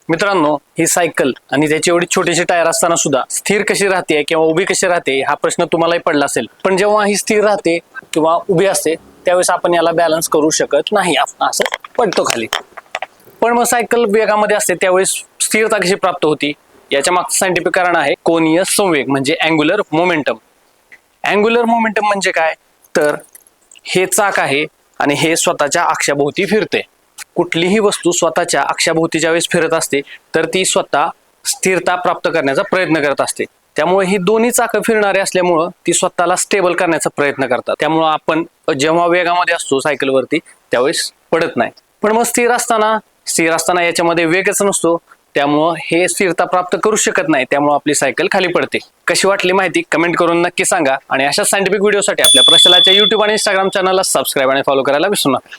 मित्रांनो, ही सायकल आणि त्याची एवढी छोटीशी टायर असताना सुद्धा स्थिर कशी राहते किंवा उभी कशी राहते हा प्रश्न तुम्हालाही पडला असेल. पण जेव्हा ही स्थिर राहते किंवा उभी असते त्यावेळेस आपण याला बॅलन्स करू शकत नाही, असं पडतो खाली. पण मग सायकल वेगामध्ये असते त्यावेळेस स्थिरता कशी प्राप्त होती याच्या मागचं सायंटिफिक कारण आहे कोनीय संवेग म्हणजे अँग्युलर मोमेंटम. अँग्युलर मोमेंटम म्हणजे काय, तर हे चाक आहे आणि हे स्वतःच्या अक्षाभोवती फिरते. कुठलीही वस्तू स्वतःच्या अक्षाभोवती ज्यावेळेस फिरत असते तर ती स्वतः स्थिरता प्राप्त करण्याचा प्रयत्न करत असते. त्यामुळे ही दोन्ही चाकं फिरणारे असल्यामुळं ती स्वतःला स्टेबल करण्याचा प्रयत्न करतात. त्यामुळं आपण जेव्हा वेगामध्ये असतो सायकलवरती त्यावेळेस पडत नाही. पण मग स्थिर असताना याच्यामध्ये वेगच नसतो, त्यामुळं हे स्थिरता प्राप्त करू शकत नाही. त्यामुळे आपली सायकल खाली पडते. कशी वाटली माहिती कमेंट करून नक्की सांगा आणि अशा सायंटिफिक व्हिडिओसाठी आपल्या प्रशालाच्या YouTube आणि Instagram चॅनलला सबस्क्राईब आणि फॉलो करायला विसरू नका.